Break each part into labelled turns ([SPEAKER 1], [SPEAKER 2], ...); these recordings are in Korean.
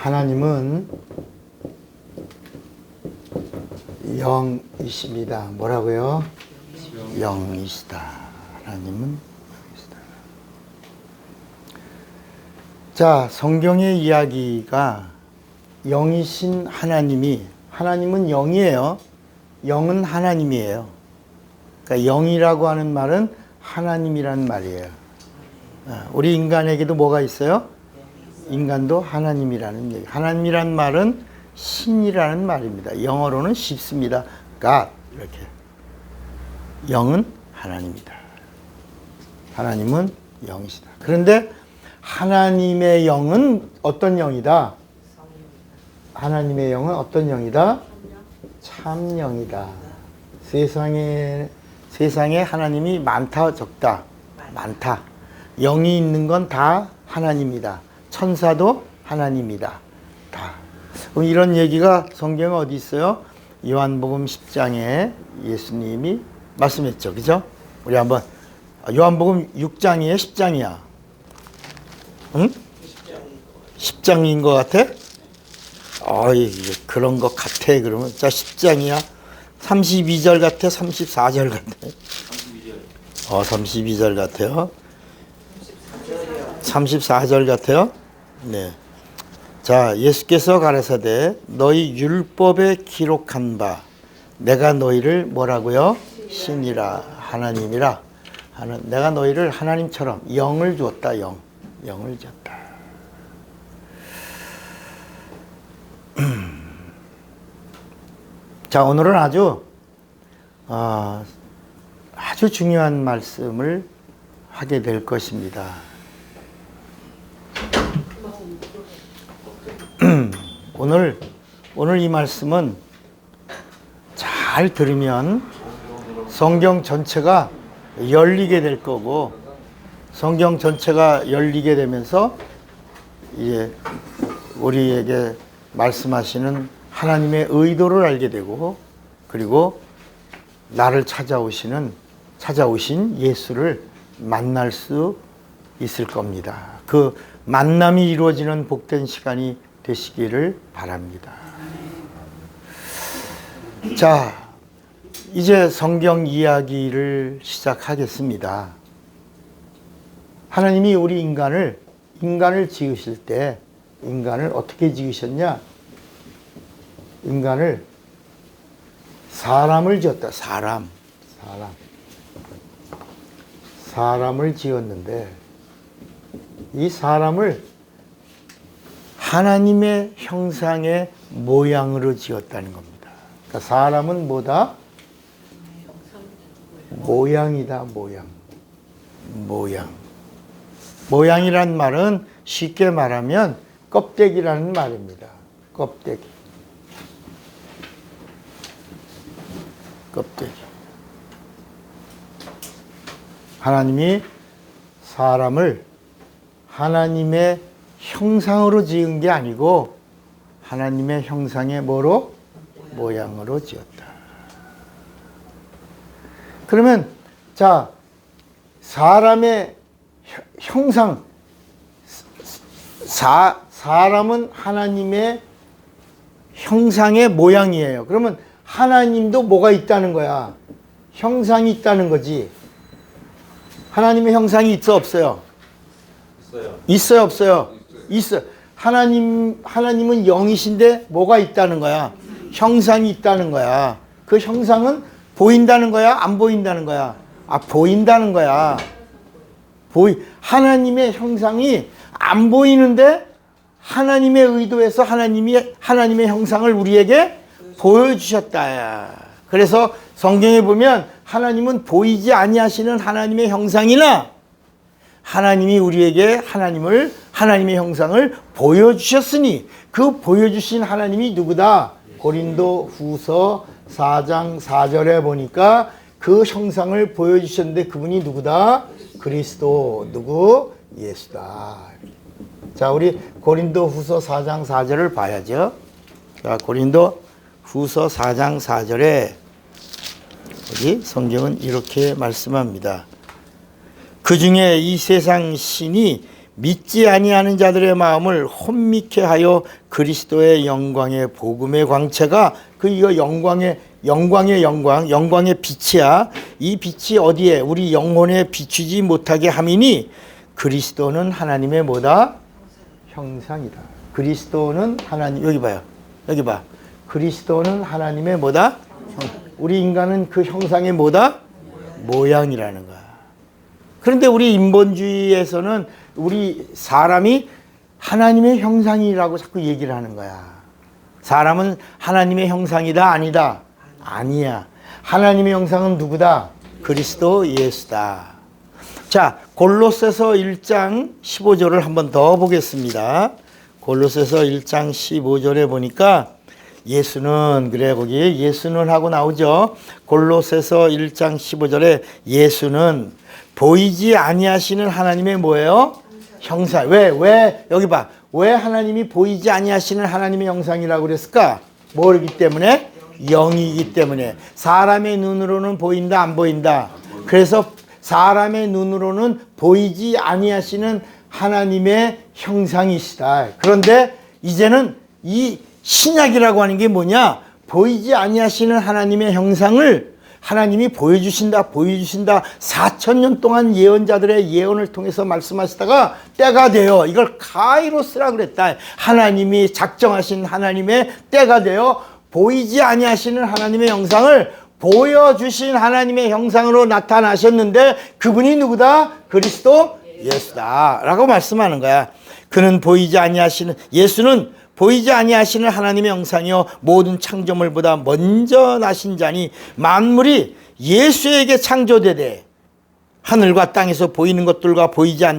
[SPEAKER 1] 하나님은 영이십니다. 뭐라고요? 영이시다. 하나님은 영이시다. 자, 성경의 이야기가 영이신 하나님은 영이에요. 영은 하나님이에요. 그러니까 영이라고 하는 말은 하나님이란 말이에요. 우리 인간에게도 뭐가 있어요? 인간도 하나님이라는 얘기. 하나님이란 말은 신이라는 말입니다. 영어로는 쉽습니다. God 이렇게. 영은 하나님이다. 하나님은 영이시다. 그런데 하나님의 영은 어떤 영이다? 하나님의 영은 어떤 영이다? 참 영이다. 세상에 하나님이 많다 적다? 많다. 영이 있는 건 다 하나님이다. 천사도 하나님이다. 다. 그럼 이런 얘기가 성경에 어디 있어요? 요한복음 10장에 예수님이 말씀했죠. 그죠? 우리 한번 요한복음 6장이에요? 10장이야? 응? 10장인 것 같아? 그런 것 같아. 그러면 자 10장이야. 32절 같아? 34절 같아? 32절 같아요. 34절 같아요. 네. 자, 예수께서 가라사대 너희 율법에 기록한 바 내가 너희를 뭐라고요? 신이라 하나님이라. 내가 너희를 하나님처럼 영을 주었다. 영을 주었다. 자, 오늘은 아주 중요한 말씀을 하게 될 것입니다. 오늘 이 말씀은 잘 들으면 성경 전체가 열리게 될 거고, 성경 전체가 열리게 되면서 이제 우리에게 말씀하시는 하나님의 의도를 알게 되고, 그리고 나를 찾아오신 예수를 만날 수 있을 겁니다. 그 만남이 이루어지는 복된 시간이 되시기를 바랍니다. 자, 이제 성경 이야기를 시작하겠습니다. 하나님이 우리 인간을 지으실 때 인간을 어떻게 지으셨냐? 인간을 사람을 지었다. 사람을 지었는데 이 사람을 하나님의 형상의 모양으로 지었다는 겁니다. 그러니까 사람은 뭐다? 모양이다. 모양이란 말은 쉽게 말하면 껍데기라는 말입니다. 껍데기. 하나님이 사람을 하나님의 형상으로 지은 게 아니고 하나님의 형상의 모양으로 지었다. 그러면 자, 사람의 형상, 사람은 하나님의 형상의 모양이에요. 그러면 하나님도 뭐가 있다는 거야? 형상이 있다는 거지. 하나님의 형상이 있어 없어요? 있어요 없어요? 있어요. 하나님은 영이신데 뭐가 있다는 거야? 형상이 있다는 거야. 그 형상은 보인다는 거야? 안 보인다는 거야? 보인다는 거야. 하나님의 형상이 안 보이는데 하나님의 의도에서 하나님의 형상을 우리에게 보여주셨다. 그래서 성경에 보면 하나님은 보이지 아니하시는 하나님의 형상이나 하나님이 우리에게 하나님의 형상을 보여주셨으니 그 보여주신 하나님이 누구다? 고린도 후서 4장 4절에 보니까 그 형상을 보여주셨는데 그분이 누구다? 그리스도. 누구? 예수다. 자, 우리 고린도 후서 4장 4절을 봐야죠. 자, 고린도 후서 4장 4절에 여기 성경은 이렇게 말씀합니다. 그 중에 이 세상 신이 믿지 아니하는 자들의 마음을 혼미케 하여 그리스도의 영광의 복음의 광채가 이거 영광의 빛이야. 이 빛이 어디에 우리 영혼에 비추지 못하게 함이니 그리스도는 하나님의 뭐다? 형상이다. 그리스도는 하나님, 여기 봐요. 여기 봐. 그리스도는 하나님의 뭐다? 우리 인간은 그 형상의 뭐다? 모양이라는 거야. 그런데 우리 인본주의에서는 우리 사람이 하나님의 형상이라고 자꾸 얘기를 하는 거야. 사람은 하나님의 형상이다? 아니다? 아니야. 하나님의 형상은 누구다? 그리스도 예수다. 자, 골로새서 1장 15절을 한번 더 보겠습니다. 골로새서 1장 15절에 보니까 예수는, 그래, 거기 예수는 하고 나오죠. 골로새서 1장 15절에 예수는 보이지 아니하시는 하나님의 뭐예요? 형상. 왜 여기 봐. 왜 하나님이 보이지 아니하시는 하나님의 형상이라고 그랬을까? 뭐이기 때문에? 영이기 때문에. 사람의 눈으로는 보인다, 안 보인다? 그래서 사람의 눈으로는 보이지 아니하시는 하나님의 형상이시다. 그런데 이제는 이 신약이라고 하는 게 뭐냐? 보이지 아니하시는 하나님의 형상을 하나님이 보여주신다. 4,000년 동안 예언자들의 예언을 통해서 말씀하시다가 때가 되어 이걸 카이로스라 그랬다. 하나님이 작정하신 하나님의 때가 되어 보이지 아니하시는 하나님의 형상을 보여주신 하나님의 형상으로 나타나셨는데 그분이 누구다? 그리스도 예수다 라고 말씀하는 거야. 그는 보이지 아니하시는, 예수는 보이지 아니하시는 하나님의 형상이요 모든 창조물보다 먼저 나신 자니 만물이 예수에게 창조되되 하늘과 땅에서 보이는 것들과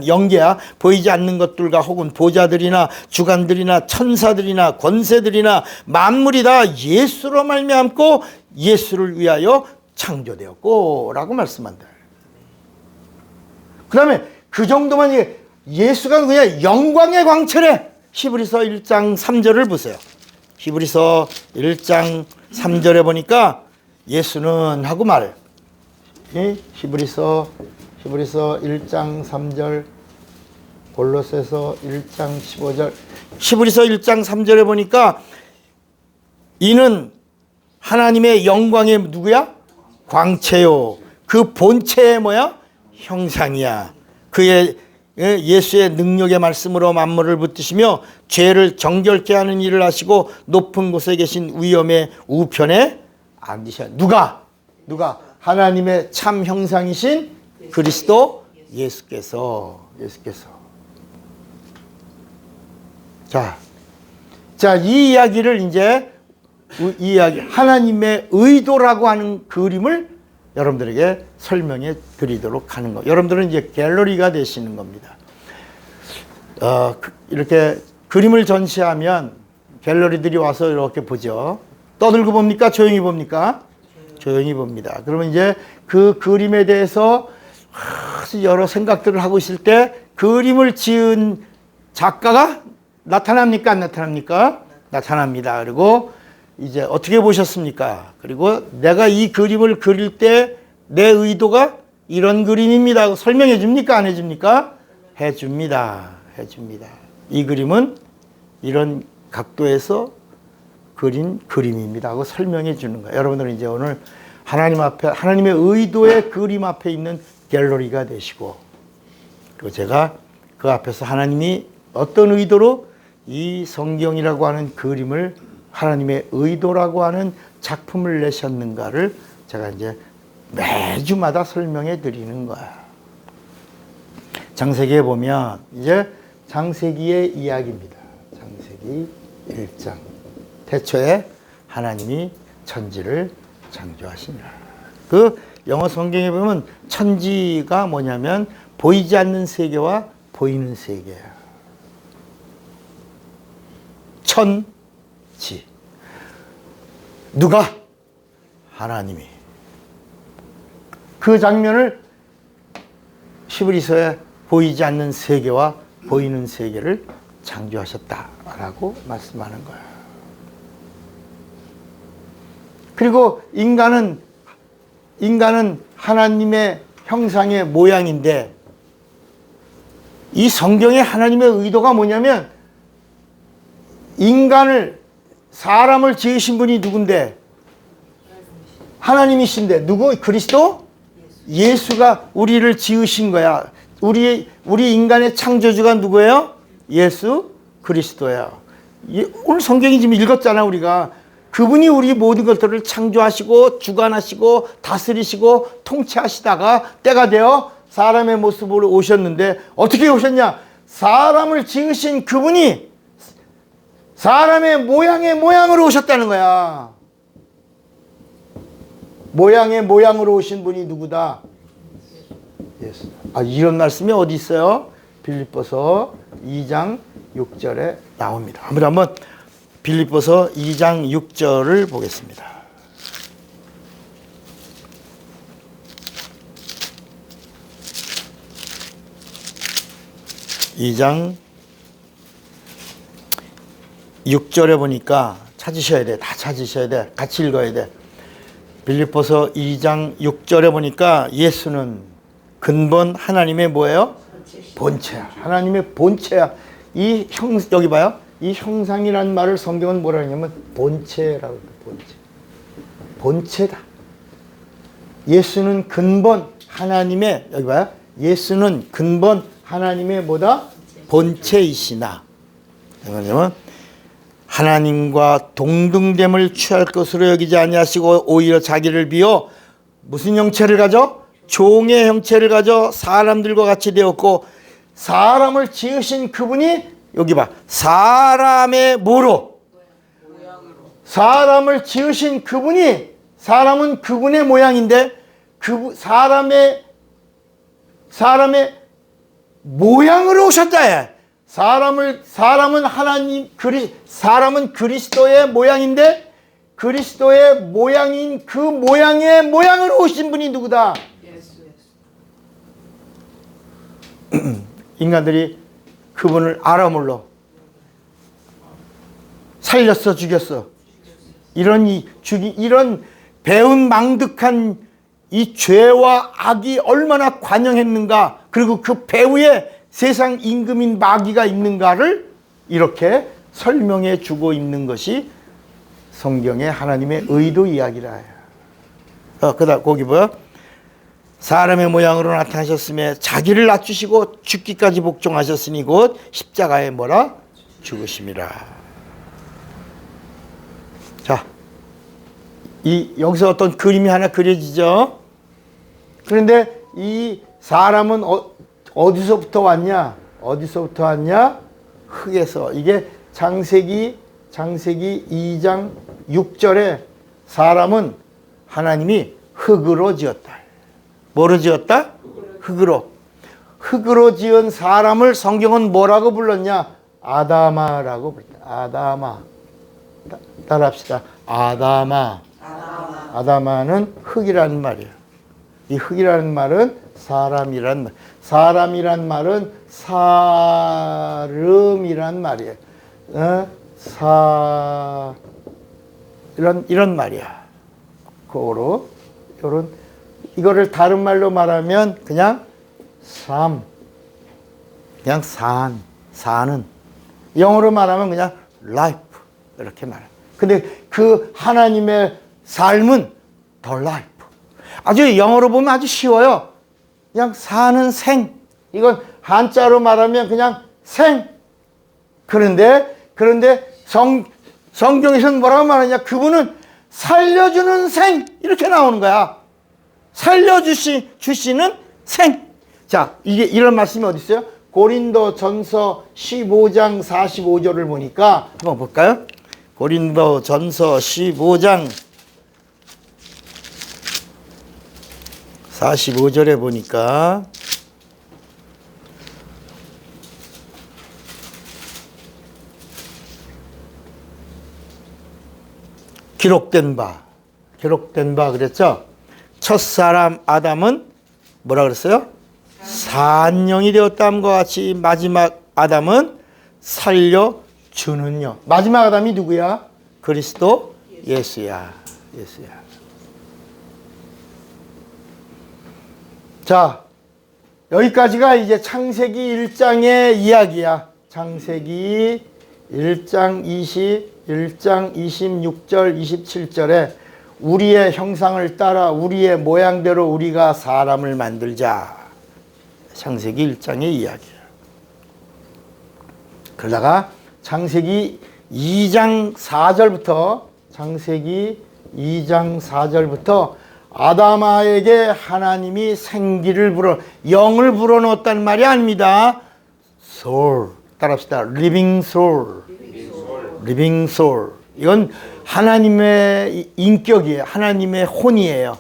[SPEAKER 1] 영계야 보이지 않는 것들과 혹은 보좌들이나 주관들이나 천사들이나 권세들이나 만물이 다 예수로 말미암고 예수를 위하여 창조되었고 라고 말씀한다. 그 다음에 그 정도만 예수가 그냥 영광의 광채래. 히브리서 1장 3절을 보세요. 히브리서 1장 3절에 보니까 예수는 하고 말해요. 히브리서 1장 3절, 골로새서 1장 15절. 히브리서 1장 3절에 보니까 이는 하나님의 영광의 누구야? 광채요. 그 본체의 뭐야? 형상이야. 그의 예수의 능력의 말씀으로 만물을 붙드시며 죄를 정결케 하는 일을 하시고 높은 곳에 계신 위엄의 우편에 앉으셔. 누가? 하나님의 참 형상이신 그리스도 예수께서. 자, 이 이야기를 이제 하나님의 의도라고 하는 그림을 여러분들에게 설명해 드리도록 하는 거. 여러분들은 이제 갤러리가 되시는 겁니다. 이렇게 그림을 전시하면 갤러리들이 와서 이렇게 보죠. 떠들고 봅니까? 조용히 봅니까? 조용히 봅니다. 그러면 이제 그 그림에 대해서 여러 생각들을 하고 있을 때 그림을 지은 작가가 나타납니까? 안 나타납니까? 나타납니다. 그리고 이제 어떻게 보셨습니까? 그리고 내가 이 그림을 그릴 때 내 의도가 이런 그림입니다 하고 설명해 줍니까? 안 해줍니까? 해줍니다. 이 그림은 이런 각도에서 그린 그림입니다 하고 설명해 주는 거예요. 여러분들은 이제 오늘 하나님 앞에, 하나님의 의도의 그림 앞에 있는 갤러리가 되시고, 그리고 제가 그 앞에서 하나님이 어떤 의도로 이 성경이라고 하는 그림을, 하나님의 의도라고 하는 작품을 내셨는가를 제가 이제 매주마다 설명해 드리는 거야. 창세기에 보면 이제 창세기의 이야기입니다. 창세기 1장. 태초에 하나님이 천지를 창조하시니라. 그 영어 성경에 보면 천지가 뭐냐면 보이지 않는 세계와 보이는 세계야. 천지. 누가? 하나님이. 그 장면을 히브리서에 보이지 않는 세계와 보이는 세계를 창조하셨다라고 말씀하는 거야. 그리고 인간은 하나님의 형상의 모양인데 이 성경의 하나님의 의도가 뭐냐면 인간을 사람을 지으신 분이 누군데? 하나님이신데 누구? 그리스도? 예수가 우리를 지으신 거야. 우리 인간의 창조주가 누구예요? 예수 그리스도야. 오늘 성경이 지금 읽었잖아 우리가. 그분이 우리 모든 것들을 창조하시고 주관하시고 다스리시고 통치하시다가 때가 되어 사람의 모습으로 오셨는데 어떻게 오셨냐? 사람을 지으신 그분이 사람의 모양으로 오셨다는 거야. 모양으로 오신 분이 누구다? 예수. 이런 말씀이 어디 있어요? 빌립보서 2장 6절에 나옵니다. 한번 빌립보서 2장 6절을 보겠습니다. 이 장 6절에 보니까 찾으셔야 돼. 다 찾으셔야 돼. 같이 읽어야 돼. 빌립보서 2장 6절에 보니까 예수는 근본 하나님의 뭐예요? 본체야. 하나님의 본체야. 여기 봐요. 이 형상이라는 말을 성경은 뭐라 하냐면 본체라고 해요. 본체다. 예수는 근본 하나님의, 여기 봐요. 예수는 근본 하나님의 뭐다? 본체이시나. 뭐냐면 하나님과 동등됨을 취할 것으로 여기지 아니하시고 오히려 자기를 비워 무슨 형체를 가져? 종의 형체를 가져 사람들과 같이 되었고 사람을 지으신 그분이 여기 봐. 사람의 뭐로? 사람을 지으신 그분이 사람은 그분의 모양인데 사람의 모양으로 오셨다. 사람은 사람은 그리스도의 모양인데 그리스도의 모양인 그 모양의 모양으로 오신 분이 누구다? 인간들이 그분을 알아몰라. 살렸어, 죽였어. 이런 배은망덕한 이 죄와 악이 얼마나 관영했는가, 그리고 그 배후에 세상 임금인 마귀가 있는가를 이렇게 설명해 주고 있는 것이 성경의 하나님의 의도 이야기라 해요. 그다음 거기 뭐야? 사람의 모양으로 나타나셨으며 자기를 낮추시고 죽기까지 복종하셨으니 곧 십자가에 뭐라? 죽으심이라. 자, 여기서 어떤 그림이 하나 그려지죠. 그런데 이 사람은 어디서부터 왔냐? 흙에서. 이게 창세기 2장 6절에 사람은 하나님이 흙으로 지었다. 뭐로 지었다? 흙으로. 흙으로 지은 사람을 성경은 뭐라고 불렀냐? 아다마라고 불렀다. 아다마. 따라합시다. 아다마. 아다마는 흙이라는 말이에요. 이 흙이라는 말은 사람이란 말. 사람이란 말은 사름이란 말이에요. 이런 말이야. 그거로 이거를 다른 말로 말하면 그냥 그냥 사는. 영어로 말하면 그냥 life 이렇게 말해. 근데 그 하나님의 삶은 the life. 아주 영어로 보면 아주 쉬워요. 그냥 사는 생. 이건 한자로 말하면 그냥 생. 그런데 성경에서는 뭐라고 말하냐? 그분은 살려주는 생. 이렇게 나오는 거야. 살려주시는 생. 자, 이런 말씀이 어디 있어요? 고린도전서 15장 45절을 보니까 한번 볼까요? 고린도전서 15장 45절에 보니까 기록된 바 그랬죠? 첫사람 아담은 뭐라 그랬어요? 산영이 되었다함과 같이 마지막 아담은 살려주는요. 마지막 아담이 누구야? 그리스도 예수야. 자, 여기까지가 이제 창세기 1장의 이야기야. 창세기 1장 26절, 27절에 우리의 형상을 따라 우리의 모양대로 우리가 사람을 만들자. 창세기 1장의 이야기야. 그러다가 창세기 2장 4절부터 아담아에게 하나님이 생기를 영을 불어넣었단 말이 아닙니다. soul, 따라합시다. living soul. 이건 하나님의 인격이에요. 하나님의 혼이에요.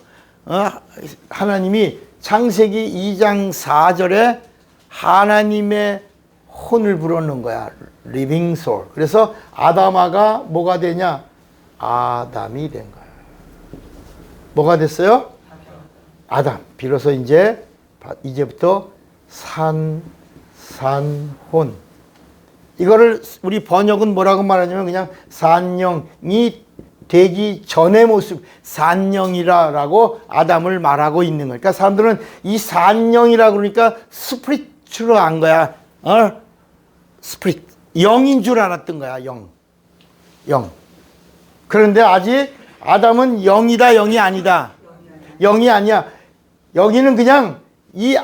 [SPEAKER 1] 하나님이 창세기 2장 4절에 하나님의 혼을 불어넣은 거야. living soul. 그래서 아담아가 뭐가 되냐? 아담이 된 거야. 뭐가 됐어요? 아담. 비로소 이제부터 산혼. 이거를 우리 번역은 뭐라고 말하냐면 그냥 산영이 되기 전의 모습, 산영이라고 아담을 말하고 있는 거예요. 그러니까 사람들은 이 산영이라고 그러니까 스피릿으로 안 거야. 스피릿. 영인 줄 알았던 거야. 영. 그런데 아직 아담은 영이다, 영이 아니다. 영이 아니야. 여기는 그냥 이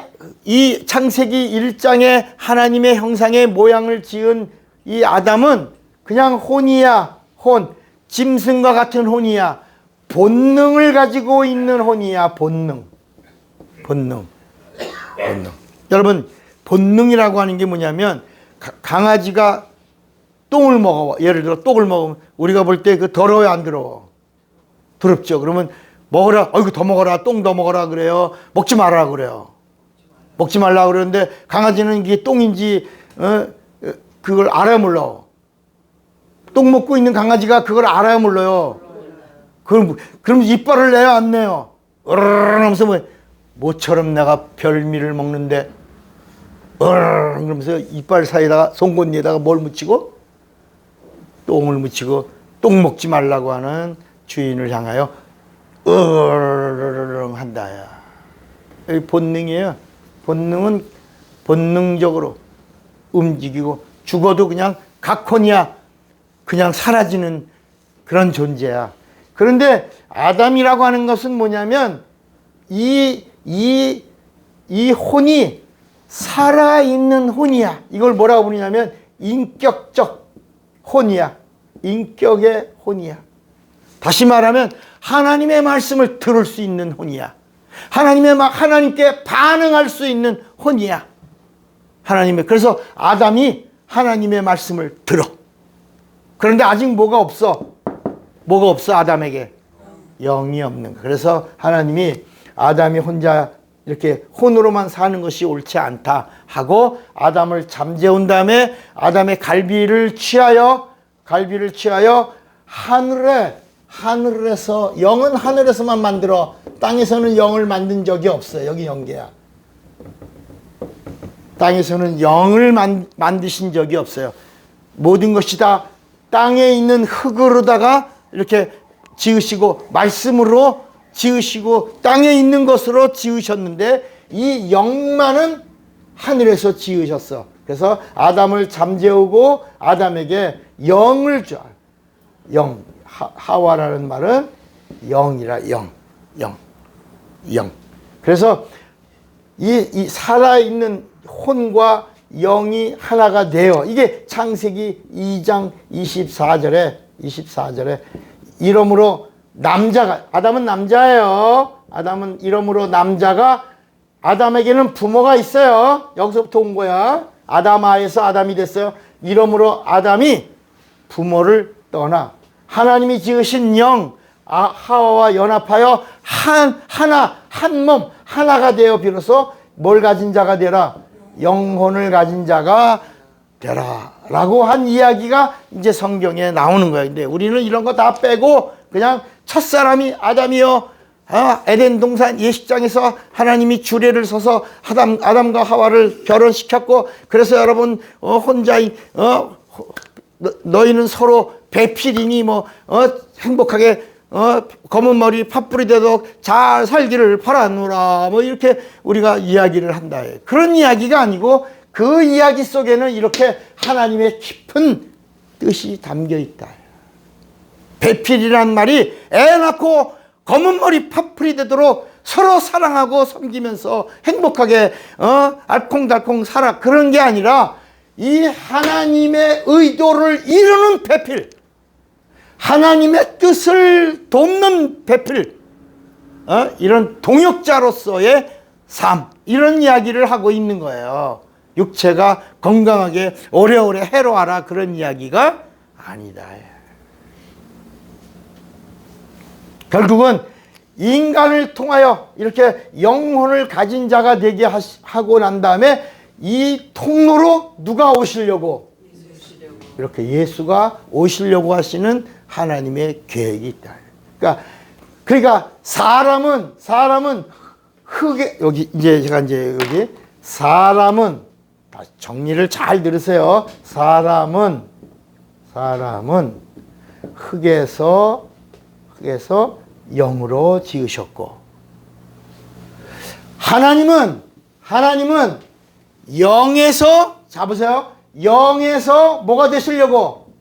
[SPEAKER 1] 창세기 1장에 하나님의 형상의 모양을 지은 이 아담은 그냥 혼이야. 혼. 짐승과 같은 혼이야. 본능을 가지고 있는 혼이야. 본능. 여러분, 본능이라고 하는 게 뭐냐면 강아지가 똥을 먹어. 예를 들어 똥을 먹으면 우리가 볼 때 그 더러워요, 안 더러워? 더럽죠. 그러면 먹어라. 어이구, 더 먹어라. 똥 더 먹어라 그래요. 먹지 말라 그래요. 먹지 말라 그러는데 강아지는 이게 똥인지 그걸 알아야 몰라. 똥 먹고 있는 강아지가 그걸 알아야 몰라요. 그럼 이빨을 내요, 안 내요? 하면서 모처럼 내가 별미를 먹는데 그러면서 이빨 사이에다가 송곳니에다가 뭘 묻히고? 똥을 묻히고 똥 먹지 말라고 하는 주인을 향하여 한다야. 이 본능이에요. 본능은 본능적으로 움직이고 죽어도 그냥 각혼이야. 그냥 사라지는 그런 존재야. 그런데 아담이라고 하는 것은 뭐냐면 이 혼이 살아있는 혼이야. 이걸 뭐라고 부르냐면 인격적 혼이야. 인격의 혼이야. 다시 말하면 하나님의 말씀을 들을 수 있는 혼이야. 하나님께 반응할 수 있는 혼이야. 그래서 아담이 하나님의 말씀을 들어. 그런데 아직 뭐가 없어? 아담에게? 영이 없는 거야. 그래서 하나님이 아담이 혼자 이렇게 혼으로만 사는 것이 옳지 않다 하고 아담을 잠재운 다음에 아담의 갈비를 취하여 하늘에서 영은 하늘에서만 만들어. 땅에서는 영을 만든 적이 없어요. 여기 영계야. 땅에서는 영을 만드신 적이 없어요. 모든 것이 다 땅에 있는 흙으로다가 이렇게 지으시고 말씀으로 지으시고 땅에 있는 것으로 지으셨는데 이 영만은 하늘에서 지으셨어. 그래서 아담을 잠재우고 아담에게 영을 줘. 영. 하와라는 말은 영이라. 영. 그래서 이 살아있는 혼과 영이 하나가 되어. 이게 창세기 2장 24절에 이러므로 아담은 남자예요. 아담은 이러므로 남자가 아담에게는 부모가 있어요. 여기서부터 온 거야. 아담아에서 아담이 됐어요. 이러므로 아담이 부모를 떠나 하나님이 지으신 영 하와와 연합하여 한 몸 하나가 되어 비로소 뭘 가진 자가 되라? 영혼을 가진 자가 되라 라고 한 이야기가 이제 성경에 나오는 거예요. 근데 우리는 이런 거 다 빼고 그냥 첫사람이 아담이요. 에덴 동산 예식장에서 하나님이 주례를 서서 아담과 하와를 결혼시켰고, 그래서 여러분 혼자인 너희는 서로 배필이니 행복하게 검은 머리 팥불이 돼도 잘 살기를 바라노라. 뭐 이렇게 우리가 이야기를 한다. 그런 이야기가 아니고 그 이야기 속에는 이렇게 하나님의 깊은 뜻이 담겨 있다. 배필이란 말이 애 낳고 검은 머리 팥불이 되도록 서로 사랑하고 섬기면서 행복하게 알콩달콩 살아, 그런 게 아니라 이 하나님의 의도를 이루는 배필, 하나님의 뜻을 돕는 배필, 이런 동역자로서의 삶, 이런 이야기를 하고 있는 거예요. 육체가 건강하게 오래오래 해로하라, 그런 이야기가 아니다. 결국은 인간을 통하여 이렇게 영혼을 가진 자가 되게 하고 난 다음에 이 통로로 누가 오시려고? 이렇게 예수가 오시려고 하시는 하나님의 계획이 있다. 그러니까 사람은 흙에, 여기 제가 여기 사람은, 정리를 잘 들으세요. 사람은 흙에서 영으로 지으셨고, 하나님은 영에서, 잡으세요, 영에서 뭐가 되시려고?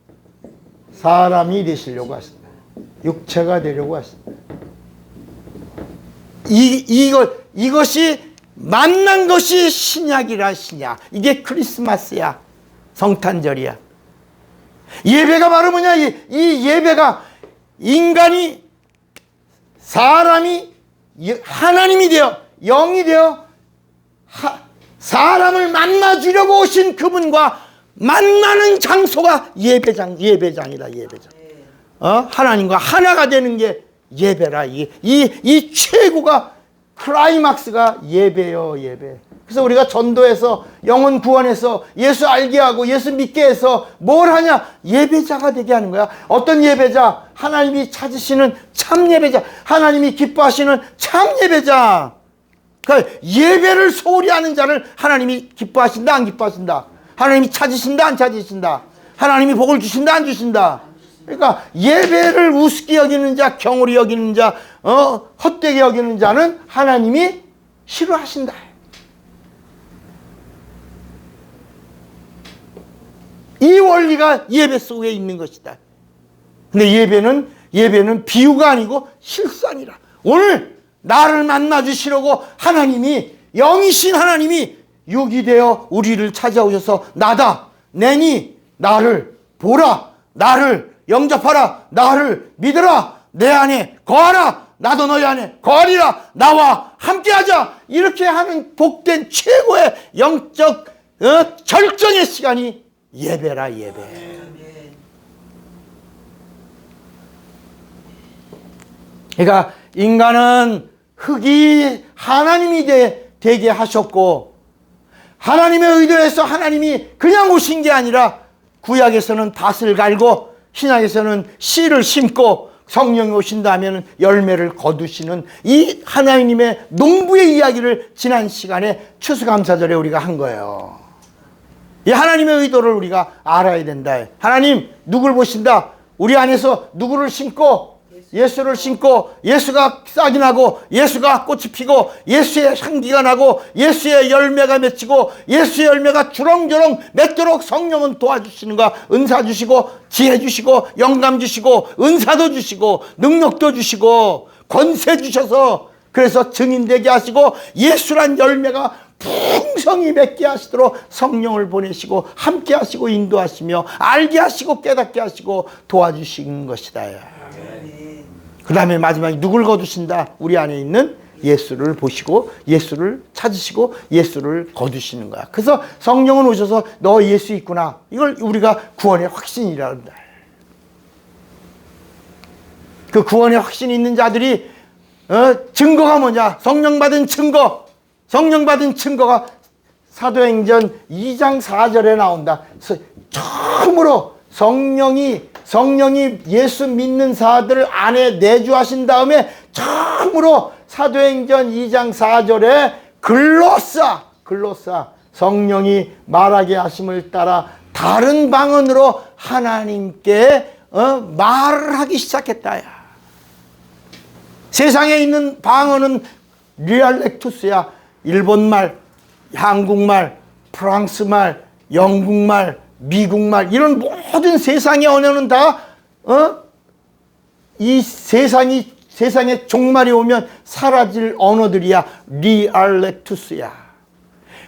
[SPEAKER 1] 사람이 되시려고 하십니다. 육체가 되려고 하십니다. 이것이 만난 것이 신약이라. 신약, 이게 크리스마스야, 성탄절이야. 예배가 바로 뭐냐? 이 예배가 인간이, 사람이 하나님이 되어 영이 되어 사람을 만나주려고 오신 그분과 만나는 장소가 예배장이다. 하나님과 하나가 되는 게 예배라. 이 최고가, 클라이막스가 예배요, 예배. 그래서 우리가 전도해서 영혼 구원해서 예수 알게 하고 예수 믿게 해서 뭘 하냐? 예배자가 되게 하는 거야. 어떤 예배자? 하나님이 찾으시는 참 예배자, 하나님이 기뻐하시는 참 예배자. 그러니까 예배를 소홀히 하는 자를 하나님이 기뻐하신다, 안 기뻐하신다? 하나님이 찾으신다, 안 찾으신다? 하나님이 복을 주신다, 안 주신다? 그러니까 예배를 우습게 여기는 자, 경홀히 여기는 자, 헛되게 여기는 자는 하나님이 싫어하신다. 이 원리가 예배 속에 있는 것이다. 근데 예배는 비유가 아니고 실상이라. 오늘 나를 만나주시려고 하나님이, 영이신 하나님이 육이 되어 우리를 찾아오셔서 나다, 내니 나를 보라, 나를 영접하라, 나를 믿으라, 내 안에 거하라, 나도 너희 안에 거하리라, 나와 함께하자, 이렇게 하는 복된 최고의 영적 절정의 시간이 예배라. 예배. 그러니까 인간은 흙이 하나님이 되게 하셨고, 하나님의 의도에서 하나님이 그냥 오신 게 아니라 구약에서는 닷을 갈고 신약에서는 씨를 심고 성령이 오신다면 열매를 거두시는 이 하나님의 농부의 이야기를 지난 시간에 추수감사절에 우리가 한 거예요. 이 하나님의 의도를 우리가 알아야 된다. 하나님 누구를 보신다? 우리 안에서 누구를 심고, 예수를 심고, 예수가 싹이 나고, 예수가 꽃이 피고, 예수의 향기가 나고, 예수의 열매가 맺히고, 예수의 열매가 주렁주렁 맺도록 성령은 도와주시는가? 은사 주시고, 지혜 주시고, 영감 주시고, 은사도 주시고, 능력도 주시고, 권세 주셔서, 그래서 증인되게 하시고, 예수란 열매가 풍성히 맺게 하시도록 성령을 보내시고 함께 하시고 인도하시며 알게 하시고 깨닫게 하시고 도와주신 것이다. 그 다음에 마지막에 누굴 거두신다? 우리 안에 있는 예수를 보시고 예수를 찾으시고 예수를 거두시는 거야. 그래서 성령은 오셔서 너 예수 있구나, 이걸 우리가 구원의 확신이라 한다. 그 구원의 확신이 있는 자들이 증거가 뭐냐? 성령 받은 증거. 성령 받은 증거가 사도행전 2장 4절에 나온다. 처음으로 성령이 예수 믿는 자들 안에 내주하신 다음에 처음으로 사도행전 2장 4절에 글로사 성령이 말하게 하심을 따라 다른 방언으로 하나님께 말을 하기 시작했다. 세상에 있는 방언은 리알렉투스야. 일본말, 한국말, 프랑스말, 영국말, 미국말, 이런 모든 세상의 언어는 다 이 세상에 종말이 오면 사라질 언어들이야. 리알렉투스야.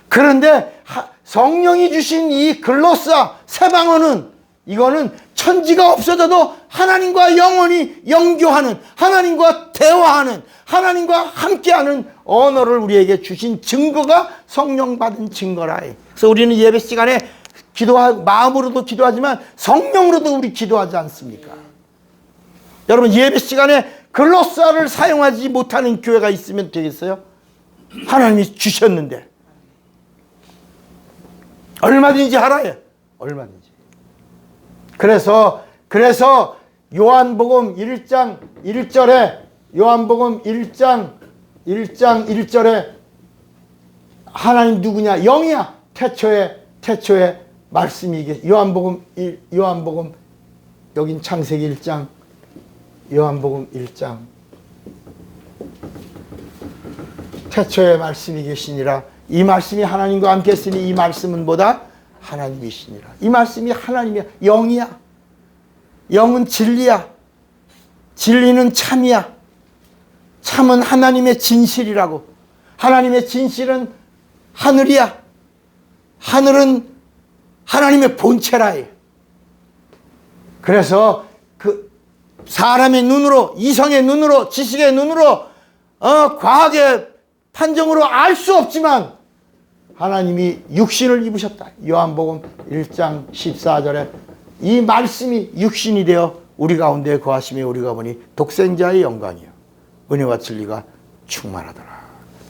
[SPEAKER 1] 그런데 성령이 주신 이 글로사 세방언은, 이거는 천지가 없어져도 하나님과 영원히 영교하는, 하나님과 대화하는, 하나님과 함께하는 언어를 우리에게 주신 증거가 성령 받은 증거라. 그래서 우리는 예배 시간에 마음으로도 기도하지만 성령으로도 우리 기도하지 않습니까? 여러분, 예배 시간에 글로사를 사용하지 못하는 교회가 있으면 되겠어요? 하나님이 주셨는데 얼마든지 하라요. 얼마든지. 그래서 요한복음 1장 1절에, 요한복음 1장 1절에 하나님 누구냐? 영이야. 태초에 말씀이 이게 요한복음 여긴 창세기 1장, 요한복음 1장. 태초에 말씀이 계시니라. 이 말씀이 하나님과 함께 했으니 이 말씀은 뭐다? 하나님이시니라. 이 말씀이 하나님이야. 영이야. 영은 진리야. 진리는 참이야. 참은 하나님의 진실이라고. 하나님의 진실은 하늘이야. 하늘은 하나님의 본체라. 그래서 그 사람의 눈으로, 이성의 눈으로, 지식의 눈으로, 과학의 판정으로 알 수 없지만 하나님이 육신을 입으셨다. 요한복음 1장 14절에 이 말씀이 육신이 되어 우리 가운데 거하심에 우리가 보니 독생자의 영광이요 은혜와 진리가 충만하더라.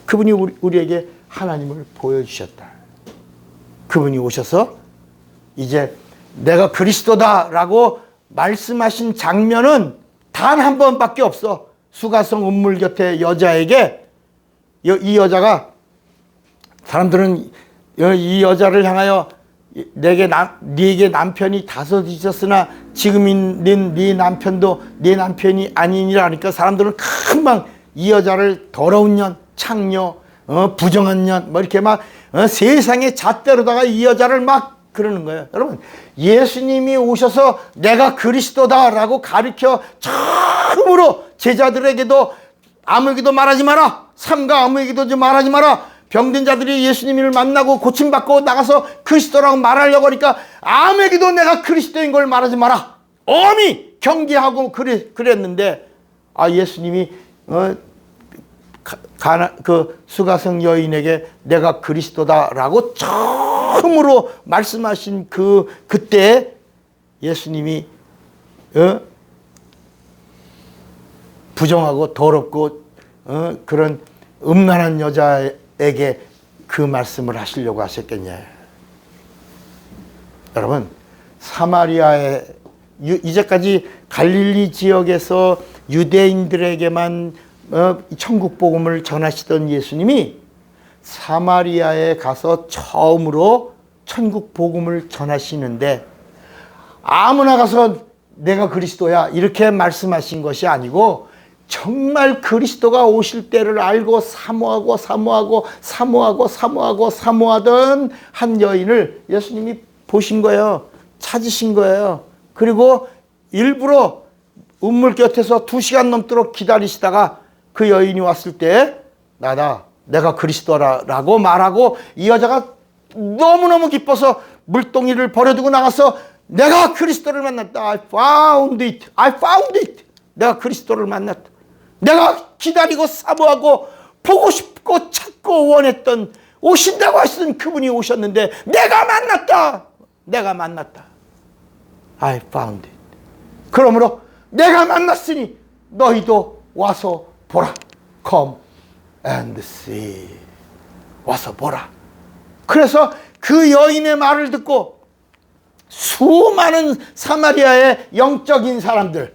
[SPEAKER 1] 그분이 우리에게 하나님을 보여주셨다. 그분이 오셔서 이제 내가 그리스도다라고 말씀하신 장면은 단 한 번밖에 없어. 수가성 운물 곁에 여자에게, 이 여자가, 사람들은 이 여자를 향하여 네게 남편이 5 있었으나 지금 있는 네 남편도 네 남편이 아니니라 하니까 사람들은 금방 이 여자를 더러운 년, 창녀, 부정한 년, 뭐 이렇게 막 세상의 잣대로다가 이 여자를 막 그러는 거예요. 여러분, 예수님이 오셔서 내가 그리스도다라고 가르쳐 처음으로 제자들에게도 아무에게도 말하지 마라. 삼가 아무에게도 말하지 마라. 병든 자들이 예수님을 만나고 고침받고 나가서 그리스도라고 말하려고 하니까 아무에게도 내가 그리스도인 걸 말하지 마라. 엄히 경계하고 그랬는데, 예수님이 그 수가성 여인에게 내가 그리스도다라고 처음으로 말씀하신 그때 예수님이 부정하고 더럽고 그런 음란한 여자에게 그 말씀을 하시려고 하셨겠냐. 여러분, 사마리아에 이제까지 갈릴리 지역에서 유대인들에게만 천국 복음을 전하시던 예수님이 사마리아에 가서 처음으로 천국 복음을 전하시는데, 아무나 가서 내가 그리스도야 이렇게 말씀하신 것이 아니고 정말 그리스도가 오실 때를 알고 사모하던 한 여인을 예수님이 보신 거예요. 찾으신 거예요. 그리고 일부러 운물 곁에서 2시간 넘도록 기다리시다가 그 여인이 왔을 때 나다, 내가 그리스도라고 말하고, 이 여자가 너무너무 기뻐서 물동이를 버려두고 나가서 내가 그리스도를 만났다. I found it. 내가 그리스도를 만났다. 내가 기다리고 사모하고 보고 싶고 찾고 원했던, 오신다고 하시던 그분이 오셨는데 내가 만났다. I found it. 그러므로 내가 만났으니 너희도 와서 보라. Come and see. 와서 보라. 그래서 그 여인의 말을 듣고 수많은 사마리아의 영적인 사람들,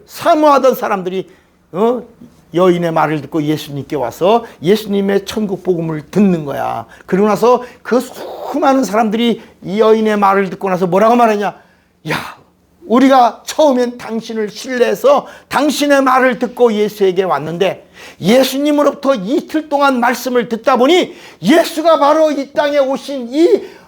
[SPEAKER 1] 사모하던 사람들이 여인의 말을 듣고 예수님께 와서 예수님의 천국 복음을 듣는 거야. 그러고 나서 그 수많은 사람들이 이 여인의 말을 듣고 나서 뭐라고 말하냐? 야, 우리가 처음엔 당신을 신뢰해서 당신의 말을 듣고 예수에게 왔는데 예수님으로부터 이틀 동안 말씀을 듣다 보니 예수가 바로 이 땅에 오신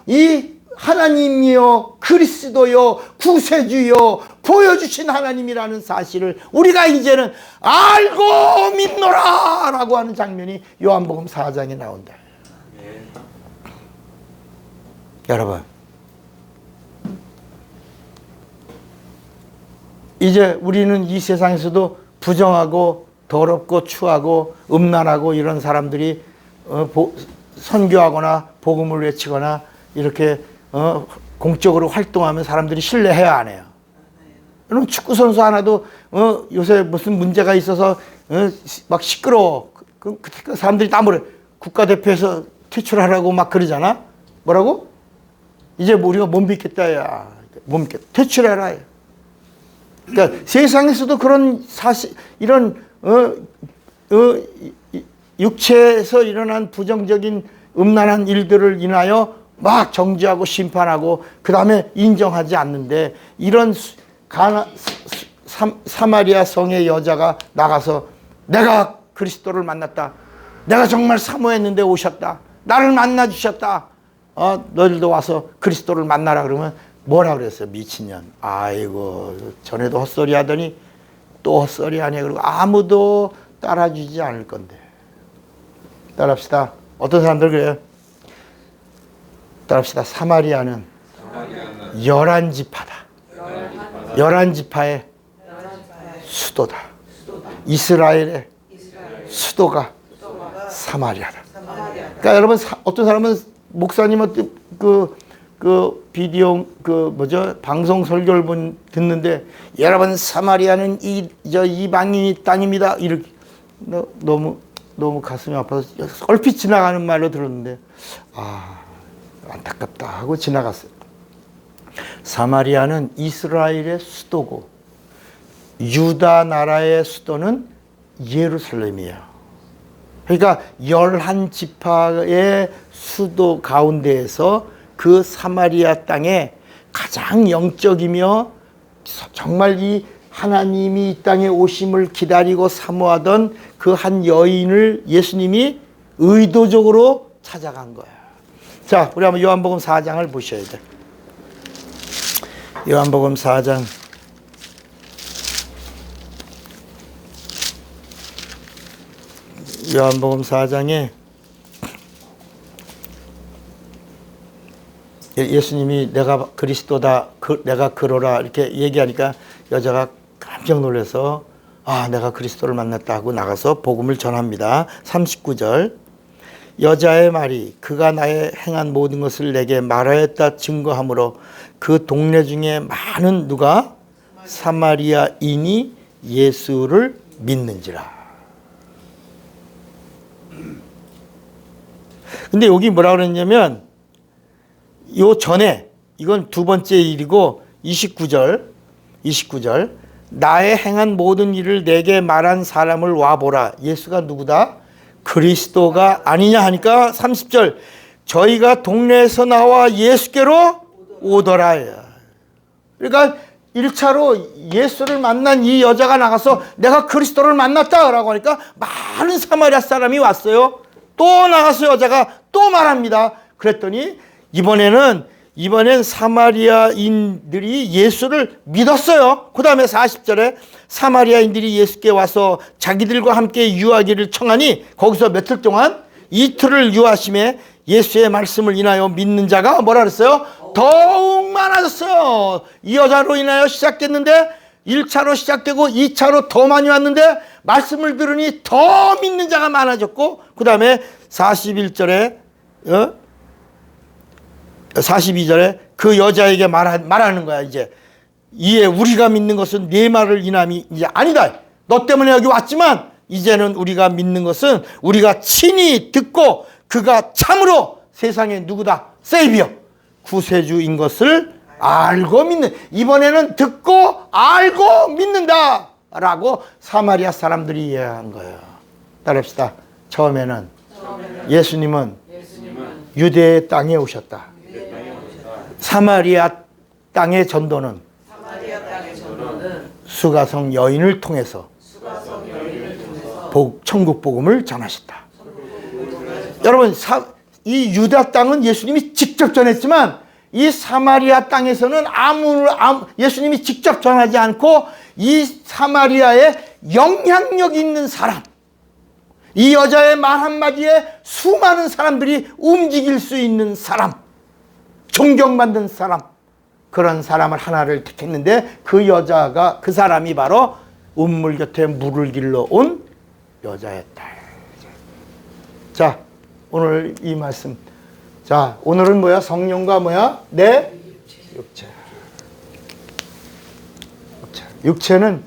[SPEAKER 1] 이 하나님이요 그리스도요 구세주요 보여주신 하나님이라는 사실을 우리가 이제는 알고 믿노라 라고 하는 장면이 요한복음 4장에 나온다. 여러분, 이제 우리는 이 세상에서도 부정하고 더럽고 추하고 음란하고 이런 사람들이 선교하거나 복음을 외치거나 이렇게 공적으로 활동하면 사람들이 신뢰해야 안 해요. 여러분, 축구 선수 하나도 요새 무슨 문제가 있어서 막 시끄러워. 그 사람들이 다 뭐래? 국가대표에서 퇴출하라고 막 그러잖아. 뭐라고? 이제 뭐 우리가 못 믿겠다, 야. 못 믿겠다. 퇴출해라. 야. 그러니까 세상에서도 그런 이런 육체에서 일어난 부정적인 음란한 일들을 인하여 막 정죄하고 심판하고 그 다음에 인정하지 않는데 이런 사마리아 성의 여자가 나가서 내가 그리스도를 만났다. 내가 정말 사모했는데 오셨다. 나를 만나 주셨다. 너희들도 와서 그리스도를 만나라 그러면 뭐라 그랬어요? 미친년. 아이고 전에도 헛소리 하더니 또 헛소리 하냐. 그리고 아무도 따라주지 않을 건데. 따라합시다. 어떤 사람들 그래요? 따라합시다. 사마리아는 11지파다. 11지파의 수도다. 이스라엘의 수도가 사마리아다. 그러니까 여러분, 어떤 사람은 목사님한테 그 비디오 방송 설교를 듣는데 여러분 사마리아는 이방인의 땅입니다. 이렇게 너무 가슴이 아파서 얼핏 지나가는 말로 들었는데 안타깝다 하고 지나갔어요. 사마리아는 이스라엘의 수도고 유다 나라의 수도는 예루살렘이에요. 그러니까 11지파의 수도 가운데에서 그 사마리아 땅에 가장 영적이며 정말 이 하나님이 이 땅에 오심을 기다리고 사모하던 그 한 여인을 예수님이 의도적으로 찾아간 거예요. 자, 우리 한번 요한복음 4장을 보셔야 돼. 요한복음 4장. 요한복음 4장에 예수님이 내가 그리스도다, 내가 그러라 이렇게 얘기하니까 여자가 깜짝 놀라서 내가 그리스도를 만났다 하고 나가서 복음을 전합니다. 39절. 여자의 말이 그가 나의 행한 모든 것을 내게 말하였다 증거하므로 그 동네 중에 많은 누가 사마리아인이 예수를 믿는지라. 근데 여기 뭐라 그랬냐면 요 전에 이건 두 번째 일이고 29절 나의 행한 모든 일을 내게 말한 사람을 와보라. 예수가 누구다? 그리스도가 아니냐 하니까 30절 저희가 동네에서 나와 예수께로 오더라. 그러니까 1차로 예수를 만난 이 여자가 나가서 내가 그리스도를 만났다라고 하니까 많은 사마리아 사람이 왔어요. 또 나가서 여자가 또 말합니다. 그랬더니 이번엔 사마리아인들이 예수를 믿었어요. 그 다음에 40절에 사마리아인들이 예수께 와서 자기들과 함께 유하기를 청하니 거기서 며칠 동안 이틀을 유하심에 예수의 말씀을 인하여 믿는 자가 뭐라 그랬어요? 더욱 많아졌어요. 이 여자로 인하여 시작됐는데 1차로 시작되고 2차로 더 많이 왔는데 말씀을 들으니 더 믿는 자가 많아졌고 그 다음에 41절에 42절에 그 여자에게 말하는 거야. 이에 우리가 믿는 것은 네 말을 인함이 이제 아니다. 너 때문에 여기 왔지만 이제는 우리가 믿는 것은 우리가 친히 듣고 그가 참으로 세상의 누구다? 세이비어 구세주인 것을 알고 믿는. 이번에는 듣고 알고 믿는다 라고 사마리아 사람들이 이해한 거예요. 따라합시다. 처음에는 예수님은 유대 땅에 오셨다. 사마리아 땅의 전도는 수가성 여인을 통해서 천국 복음을 전하셨다. 여러분, 이 유다 땅은 예수님이 직접 전했지만 이 사마리아 땅에서는 예수님이 직접 전하지 않고 이 사마리아에 영향력 있는 사람, 이 여자의 말 한마디에 수많은 사람들이 움직일 수 있는 사람, 존경받는 사람, 그런 사람을 하나를 택했는데 그 사람이 바로 운물 곁에 물을 길러 온 여자였다. 자, 오늘 이 말씀. 자, 오늘은 뭐야? 성령과 뭐야? 내 육체. 육체는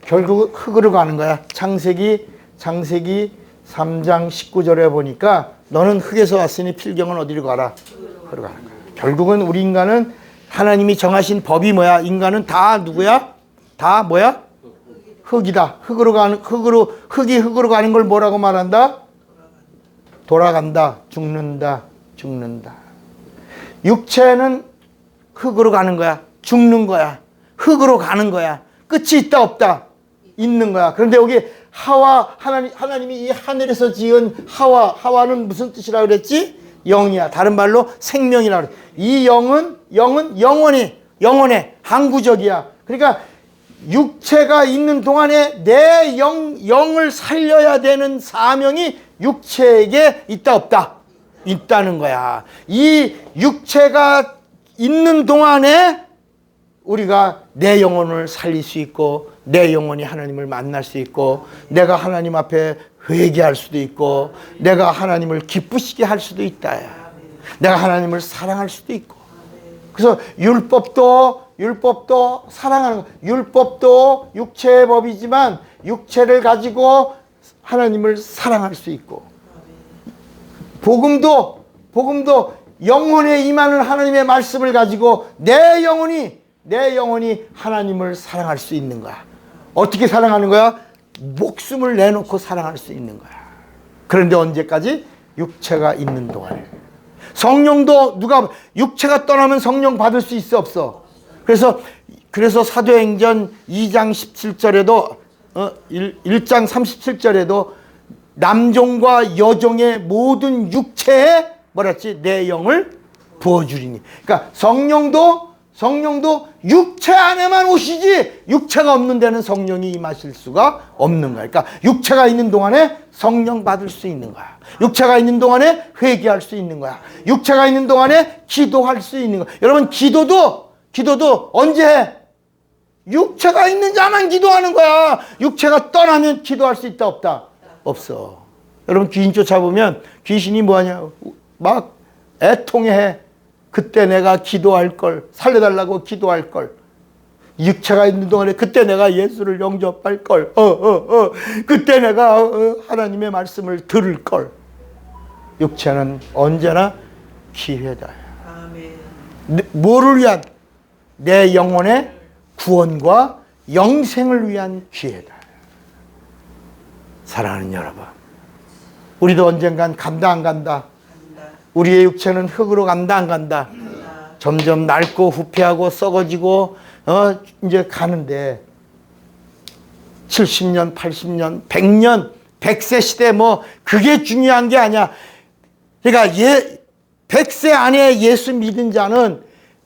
[SPEAKER 1] 결국 흙으로 가는 거야. 창세기 3장 19절에 보니까 너는 흙에서 왔으니 필경은 어디로 가라? 흙으로 가는 거야. 결국은 우리 인간은 하나님이 정하신 법이 뭐야? 인간은 다 누구야? 다 뭐야? 흙이다. 흙이 흙으로 가는 걸 뭐라고 말한다? 돌아간다. 죽는다. 육체는 흙으로 가는 거야. 죽는 거야. 흙으로 가는 거야. 끝이 있다 없다? 있는 거야. 그런데 여기 하나님이 이 하늘에서 지은 하와는 무슨 뜻이라고 그랬지? 영이야. 다른 말로 생명이라고 그래. 이 영은 영원해. 항구적이야. 그러니까 육체가 있는 동안에 내 영을 살려야 되는 사명이 육체에게 있다 없다? 있다는 거야. 이 육체가 있는 동안에 우리가 내 영혼을 살릴 수 있고 내 영혼이 하나님을 만날 수 있고 내가 하나님 앞에 회개할 수도 있고 내가 하나님을 기쁘시게 할 수도 있다. 내가 하나님을 사랑할 수도 있고. 그래서 율법도 사랑하는 거. 율법도 육체의 법이지만 육체를 가지고 하나님을 사랑할 수 있고 복음도 영혼에 임하는 하나님의 말씀을 가지고 내 영혼이 하나님을 사랑할 수 있는 거야. 어떻게 사랑하는 거야? 목숨을 내놓고 사랑할 수 있는 거야. 그런데 언제까지? 육체가 있는 동안에. 성령도 육체가 떠나면 성령 받을 수 있어 없어? 그래서 사도행전 2장 17절에도 1장 37절에도 남종과 여종의 모든 육체에 뭐랬지? 내 영을 부어주리니. 그러니까 성령도 육체 안에만 오시지 육체가 없는 데는 성령이 임하실 수가 없는 거야. 그러니까 육체가 있는 동안에 성령 받을 수 있는 거야. 육체가 있는 동안에 회개할 수 있는 거야. 육체가 있는 동안에 기도할 수 있는 거야. 여러분, 기도도 언제 해? 육체가 있는 자만 기도하는 거야. 육체가 떠나면 기도할 수 있다 없다? 없어. 여러분, 귀신 쫓아보면 귀신이 뭐하냐? 막 애통해. 그때 내가 기도할 걸, 살려달라고 기도할 걸. 육체가 있는 동안에 그때 내가 예수를 영접할 걸. 그때 내가 하나님의 말씀을 들을 걸. 육체는 언제나 기회다. 뭐를 위한? 내 영혼의 구원과 영생을 위한 기회다. 사랑하는 여러분, 우리도 언젠간 간다 안 간다? 우리의 육체는 흙으로 간다 안 간다? 점점 낡고 후패하고 썩어지고 이제 가는데 70년, 80년, 100년, 100세 시대 그게 중요한 게 아니야. 그러니까 100세 안에 예수 믿은 자는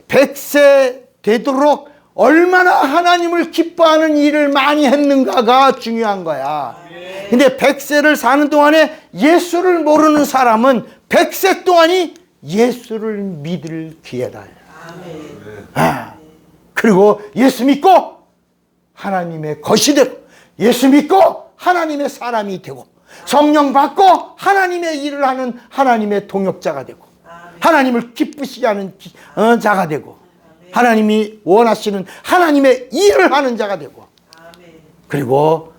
[SPEAKER 1] 100세 되도록 얼마나 하나님을 기뻐하는 일을 많이 했는가가 중요한 거야. 근데 100세를 사는 동안에 예수를 모르는 사람은 100세 동안이 예수를 믿을 기회다. 그리고 예수 믿고 하나님의 것이 되고 예수 믿고 하나님의 사람이 되고 성령 받고 하나님의 일을 하는 하나님의 동역자가 되고 하나님을 기쁘시게 하는 자가 되고 하나님이 원하시는 하나님의 일을 하는 자가 되고 그리고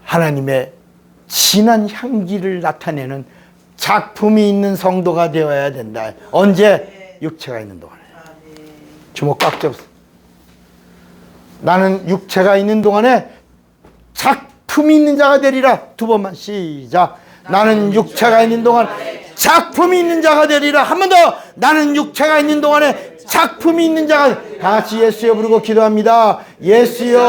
[SPEAKER 1] 하나님의 진한 향기를 나타내는 작품이 있는 성도가 되어야 된다. 언제? 육체가 있는 동안에. 주먹 꽉 잡았어. 나는 육체가 있는 동안에 작품이 있는 자가 되리라. 두 번만 시작. 나는 육체가 있는 동안 작품이 있는 자가 되리라. 한 번 더. 나는 육체가 있는 동안에 작품이 있는 자가. 다 같이 예수여 부르고 기도합니다. 예수여.